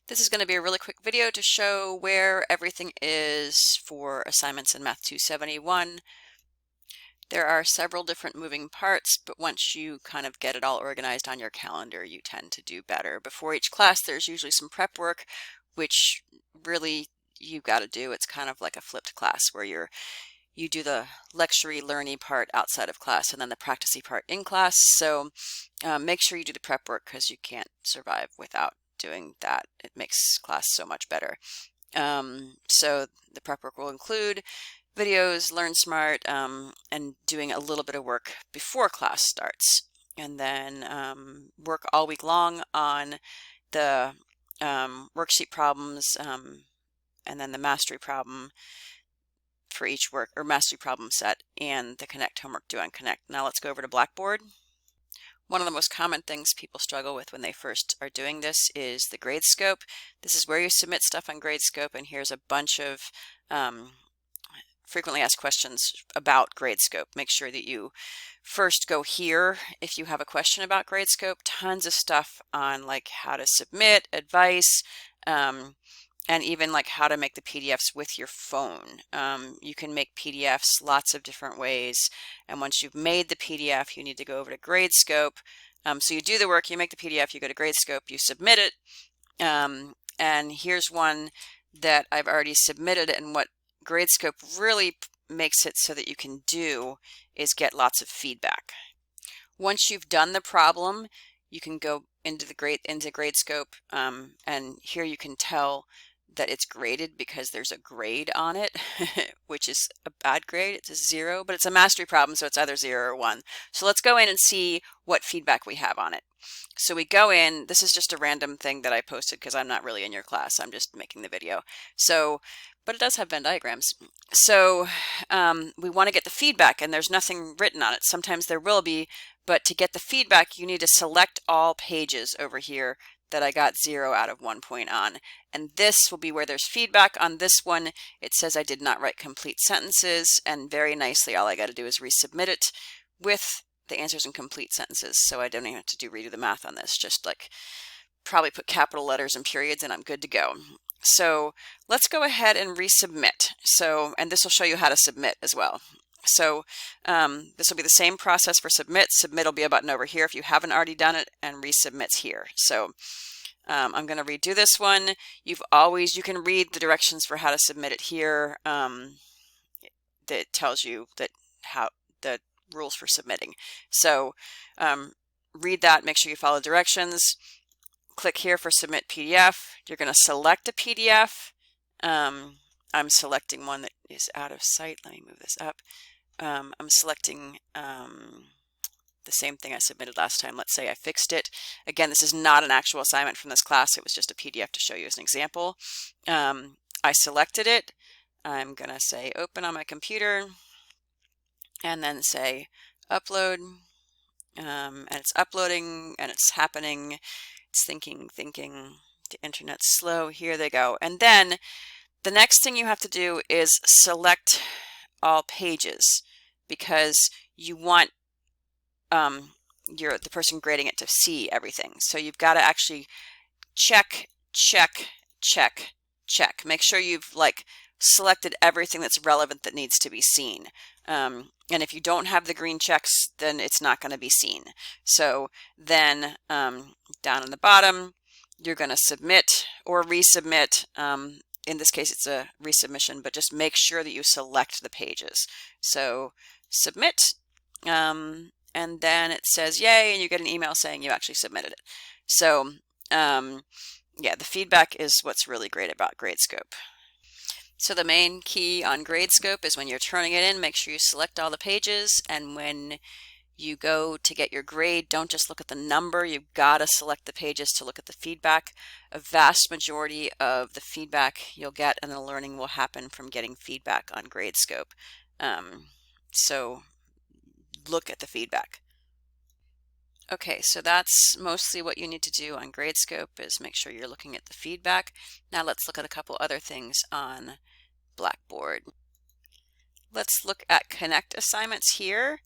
This is going to be a really quick video to show where everything is for assignments in Math 271. There are several different moving parts, but once you kind of get it all organized on your calendar, you tend to do better. Before each class, there's usually some prep work, which really you've got to do. It's kind of like a flipped class where you do the lecture-y, learny part outside of class and then the practice-y part in class. So make sure you do the prep work because you can't survive without doing that. It makes class so much better. So the prep work will include videos, Learn Smart, and doing a little bit of work before class starts. And then work all week long on the worksheet problems and then the mastery problem for each work or mastery problem set and the Connect homework due on Connect. Now let's go over to Blackboard. One of the most common things people struggle with when they first are doing this is the Gradescope. This is where you submit stuff on Gradescope, and here's a bunch of frequently asked questions about Gradescope. Make sure that you first go here if you have a question about Gradescope. Tons of stuff on like how to submit, advice, and even like how to make the PDFs with your phone. You can make PDFs lots of different ways, and once you've made the PDF, you need to go over to Gradescope. So you do the work, you make the PDF, you go to Gradescope, you submit it, and here's one that I've already submitted, and what Gradescope really makes it so that you can do is get lots of feedback. Once you've done the problem, you can go into Gradescope, and here you can tell that it's graded because there's a grade on it, which is a bad grade. It's a 0, but it's a mastery problem, so it's either 0 or 1. So let's go in and see what feedback we have on it. So we go in, this is just a random thing that I posted because I'm not really in your class, I'm just making the video. So, but it does have Venn diagrams. So we want to get the feedback, and there's nothing written on it. Sometimes there will be, but to get the feedback, you need to select all pages over here that I got 0 out of 1 point on. And this will be where there's feedback. On this one, it says I did not write complete sentences, and very nicely, all I got to do is resubmit it with the answers in complete sentences. So I don't even have to redo the math on this, just like probably put capital letters and periods and I'm good to go. So let's go ahead and resubmit. So, and this will show you how to submit as well. So this will be the same process for submit. Submit will be a button over here if you haven't already done it, and resubmit's here. So I'm going to redo this one. You can read the directions for how to submit it here. That tells you that how the rules for submitting. So read that, make sure you follow directions. Click here for submit PDF. You're going to select a PDF. I'm selecting one that is out of sight. Let me move this up. I'm selecting the same thing I submitted last time. Let's say I fixed it. Again, this is not an actual assignment from this class. It was just a PDF to show you as an example. I selected it. I'm going to say open on my computer and then say upload. And it's uploading and it's happening. It's thinking. The internet's slow. Here they go. And then the next thing you have to do is select all pages, because you want the person grading it to see everything. So you've got to actually check. Make sure you've like selected everything that's relevant that needs to be seen. And if you don't have the green checks, then it's not going to be seen. So then down in the bottom, you're going to submit or resubmit. In this case, it's a resubmission, but just make sure that you select the pages. So submit, and then it says yay, and you get an email saying you actually submitted it. So yeah, the feedback is what's really great about Gradescope. So the main key on Gradescope is when you're turning it in, make sure you select all the pages, and when you go to get your grade, don't just look at the number, you've got to select the pages to look at the feedback. A vast majority of the feedback you'll get and the learning will happen from getting feedback on Gradescope. So look at the feedback. Okay, so that's mostly what you need to do on Gradescope, is make sure you're looking at the feedback. Now let's look at a couple other things on Blackboard. Let's look at Connect assignments here.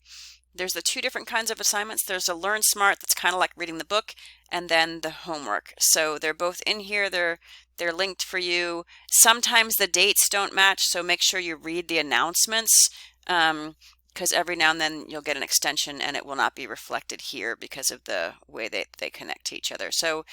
there's the two different kinds of assignments. There's a Learn Smart that's kind of like reading the book, and then the homework. So they're both in here. They're linked for you. Sometimes the dates don't match, so make sure you read the announcements, because every now and then you'll get an extension and it will not be reflected here because of the way they connect to each other. So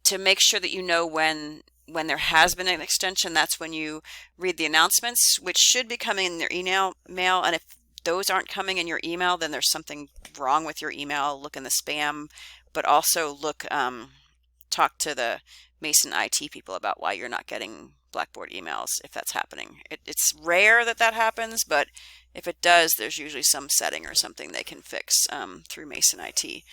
to make sure that you know when there has been an extension, that's when you read the announcements, which should be coming in your email. And if those aren't coming in your email, then there's something wrong with your email. Look in the spam, but also talk to the Mason IT people about why you're not getting Blackboard emails if that's happening. It's rare that that happens, but if it does, there's usually some setting or something they can fix through Mason IT.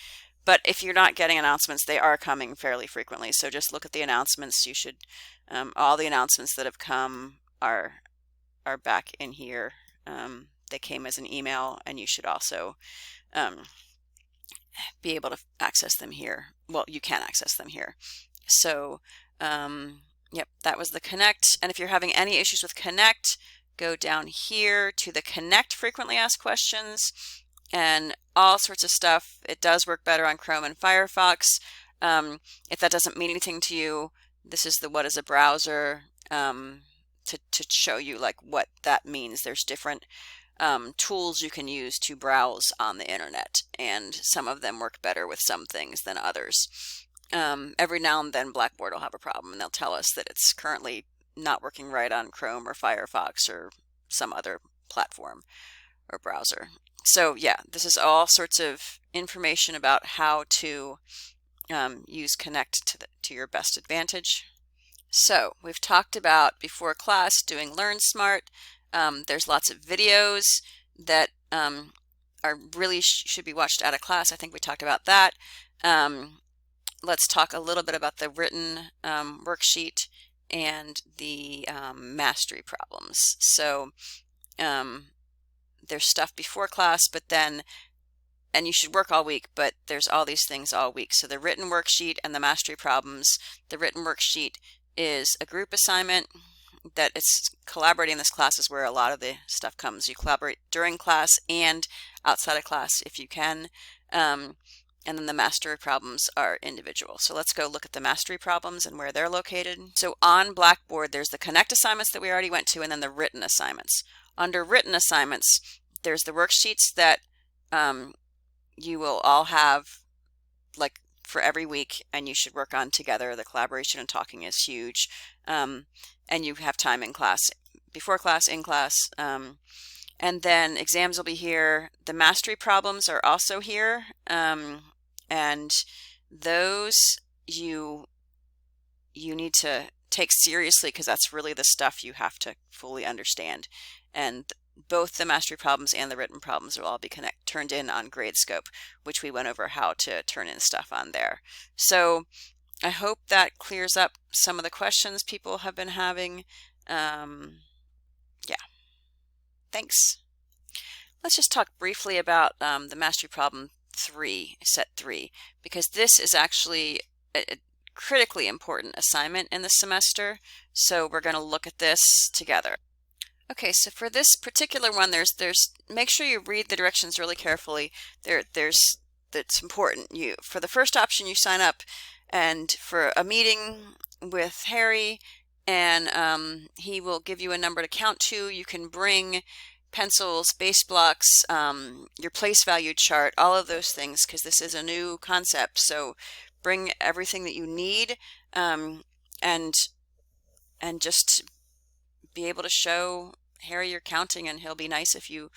But if you're not getting announcements, they are coming fairly frequently. So just look at the announcements. You should, all the announcements that have come are back in here. They came as an email, and you should also be able to access them here. Well, you can access them here. So, yep, that was the Connect. And if you're having any issues with Connect, go down here to the Connect frequently asked questions and all sorts of stuff. It does work better on Chrome and Firefox. If that doesn't mean anything to you, this is the what is a browser to show you like what that means. There's different tools you can use to browse on the internet, and some of them work better with some things than others. Every now and then Blackboard will have a problem, and they'll tell us that it's currently not working right on Chrome or Firefox or some other platform or browser. So yeah, this is all sorts of information about how to use Connect to your best advantage. So we've talked about before class doing Learn Smart. There's lots of videos that are really should be watched out of class. I think we talked about that. Let's talk a little bit about the written worksheet and the mastery problems. So there's stuff before class, but then, and you should work all week, but there's all these things all week. So the written worksheet and the mastery problems. The written worksheet is a group assignment that it's collaborating in this class is where a lot of the stuff comes. You collaborate during class and outside of class if you can. And then the mastery problems are individual. So let's go look at the mastery problems and where they're located. So on Blackboard, there's the Connect assignments that we already went to, and then the written assignments. Under written assignments, there's the worksheets that you will all have like for every week, and you should work on together. The collaboration and talking is huge. And you have time in class, before class, in class. And then exams will be here. The mastery problems are also here. And those you need to take seriously because that's really the stuff you have to fully understand. And both the mastery problems and the written problems will all be turned in on Gradescope, which we went over how to turn in stuff on there. So I hope that clears up some of the questions people have been having. Yeah, thanks. Let's just talk briefly about the mastery problem 3, set 3, because this is actually a critically important assignment in the semester. So we're going to look at this together. Okay, so for this particular one, there's make sure you read the directions really carefully. That's important. For the first option, you sign up and for a meeting with Harry, and he will give you a number to count to. You can bring pencils, base blocks, your place value chart, all of those things, because this is a new concept. So bring everything that you need, and just be able to show Harry you're counting, and he'll be nice if you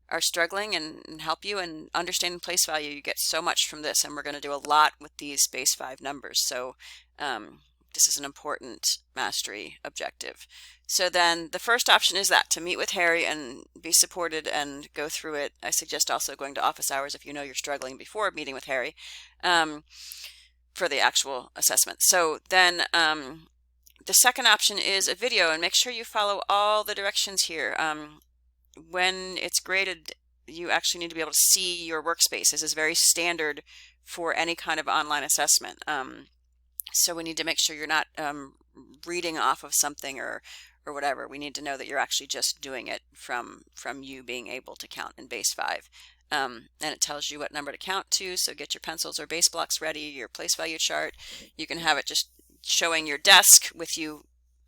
are struggling and help you. And understanding place value, you get so much from this, and we're going to do a lot with these base 5 numbers. So this is an important mastery objective. So then the first option is to meet with Harry and be supported and go through it. I suggest also going to office hours if you know you're struggling before meeting with Harry for the actual assessment. So then the second option is a video, and make sure you follow all the directions here. When it's graded, you actually need to be able to see your workspace. This is very standard for any kind of online assessment. So we need to make sure you're not reading off of something or whatever. We need to know that you're actually just doing it from you being able to count in base 5. and it tells you what number to count to. So get your pencils or base blocks ready, your place value chart. You can have it just showing your desk with you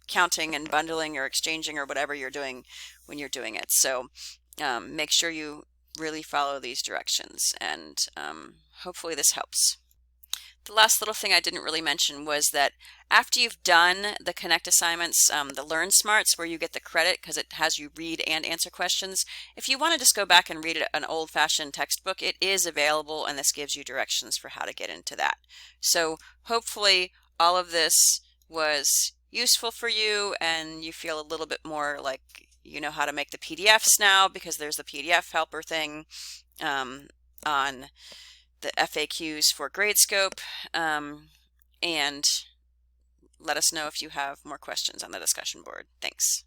counting and bundling or exchanging or whatever you're doing when you're doing it. So make sure you really follow these directions, and hopefully this helps. The last little thing I didn't really mention was that after you've done the Connect assignments, the Learn Smarts, where you get the credit because it has you read and answer questions, if you want to just go back and read an old-fashioned textbook, it is available, and this gives you directions for how to get into that. So hopefully all of this was useful for you, and you feel a little bit more like you know how to make the PDFs now, because there's the PDF helper thing on the FAQs for Gradescope, and let us know if you have more questions on the discussion board. Thanks.